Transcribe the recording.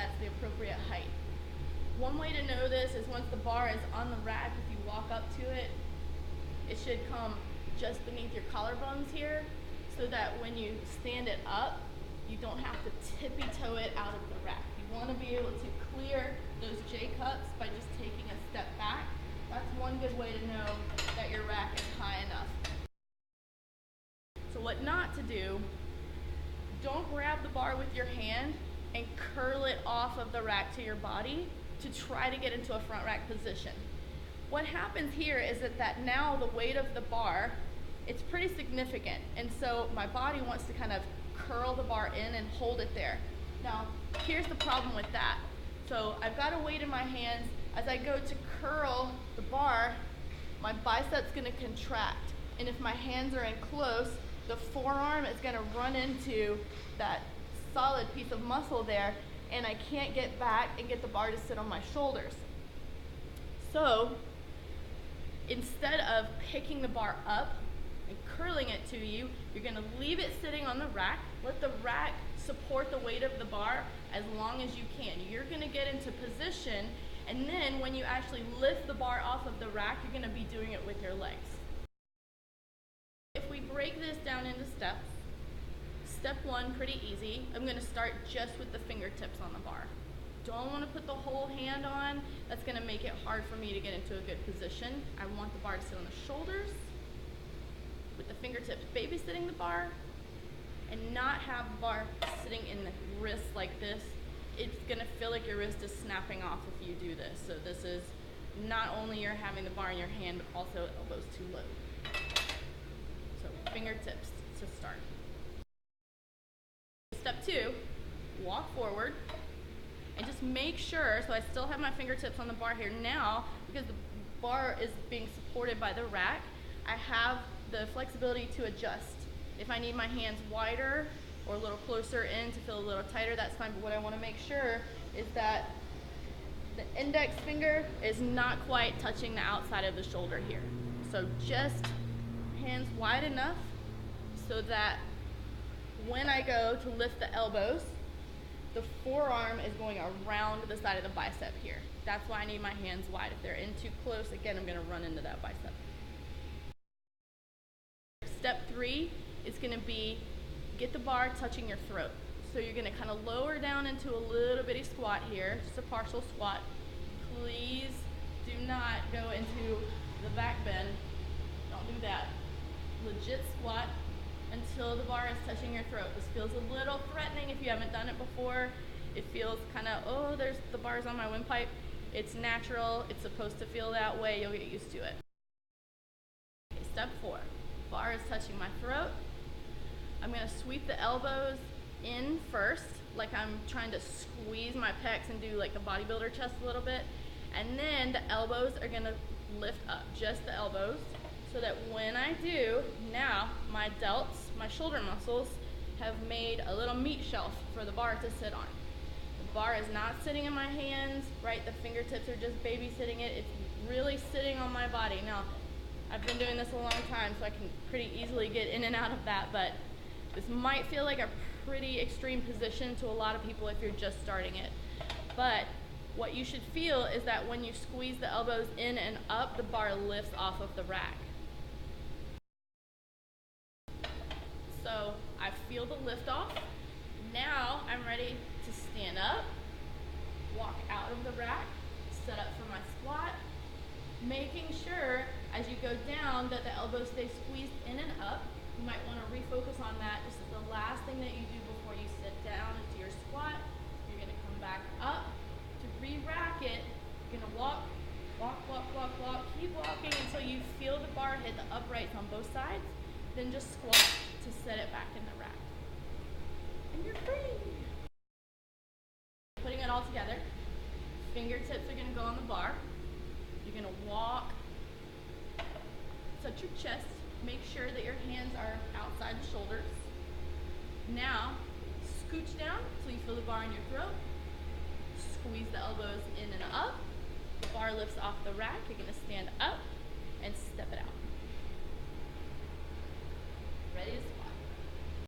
that's the appropriate height. One way to know this is once the bar is on the rack, if you walk up to it, it should come just beneath your collarbones here, so that when you stand it up, you don't have to tippy toe it out of the rack. You want to be able to clear those J-cups by just taking a step back. That's one good way to know that your rack is high enough. So what not to do, don't grab the bar with your hand and curl it off of the rack to your body to try to get into a front rack position. What happens here is that now the weight of the bar, it's pretty significant, and so my body wants to kind of curl the bar in and hold it there. Now, here's the problem with that. So I've got a weight in my hands. As I go to curl the bar, my bicep's gonna contract, and if my hands are in close, the forearm is gonna run into that solid piece of muscle there, and I can't get back and get the bar to sit on my shoulders. So instead of picking the bar up and curling it to you, you're gonna leave it sitting on the rack. Let the rack support the weight of the bar as long as you can. You're gonna get into position, and then when you actually lift the bar off of the rack, you're gonna be doing it with your legs. If we break this down into steps, step one, pretty easy. I'm gonna start just with the fingertips on the bar. Don't wanna put the whole hand on. That's gonna make it hard for me to get into a good position. I want the bar to sit on the shoulders, with the fingertips babysitting the bar, and not have the bar sitting in the wrist like this. It's gonna feel like your wrist is snapping off if you do this. So this is not only you're having the bar in your hand, but also elbows too low. So fingertips to start. Step two, walk forward and just make sure, so I still have my fingertips on the bar here now, because the bar is being supported by the rack, I have the flexibility to adjust. If I need my hands wider or a little closer in to feel a little tighter, that's fine, but what I want to make sure is that the index finger is not quite touching the outside of the shoulder here. So just hands wide enough so that when I go to lift the elbows, the forearm is going around the side of the bicep here. That's why I need my hands wide. If they're in too close, again, I'm gonna run into that bicep. Step three is gonna be get the bar touching your throat. So you're gonna kind of lower down into a little bitty squat here, just a partial squat. Please do not go into the back bend. Don't do that. Legit squat until the bar is touching your throat. This feels a little threatening if you haven't done it before. It feels kind of, oh, there's the bars on my windpipe. It's natural. It's supposed to feel that way. You'll get used to it. Okay, step four. Bar is touching my throat. I'm going to sweep the elbows in first, like I'm trying to squeeze my pecs and do like the bodybuilder chest a little bit. And then the elbows are going to lift up, just the elbows, so that when I do, now my delts, my shoulder muscles, have made a little meat shelf for the bar to sit on. The bar is not sitting in my hands, right? The fingertips are just babysitting it. It's really sitting on my body. Now, I've been doing this a long time, so I can pretty easily get in and out of that, but this might feel like a pretty extreme position to a lot of people if you're just starting it. But what you should feel is that when you squeeze the elbows in and up, the bar lifts off of the rack. So I feel the lift off. Now I'm ready to stand up, walk out of the rack, set up for my squat, making sure as you go down that the elbows stay squeezed in and up. You might want to refocus on that. This is the last thing that you do before you sit down into your squat. You're going to come back up. To re-rack it, you're going to walk, walk, walk, walk, walk. Keep walking until you feel the bar hit the uprights on both sides. Then just squat to set it back in the rack. And you're free. Putting it all together. Fingertips are going to go on the bar. You're going to walk, touch your chest. Make sure that your hands are outside the shoulders. Now, scooch down until you feel the bar in your throat. Squeeze the elbows in and up. The bar lifts off the rack. You're going to stand up and step it out. Ready to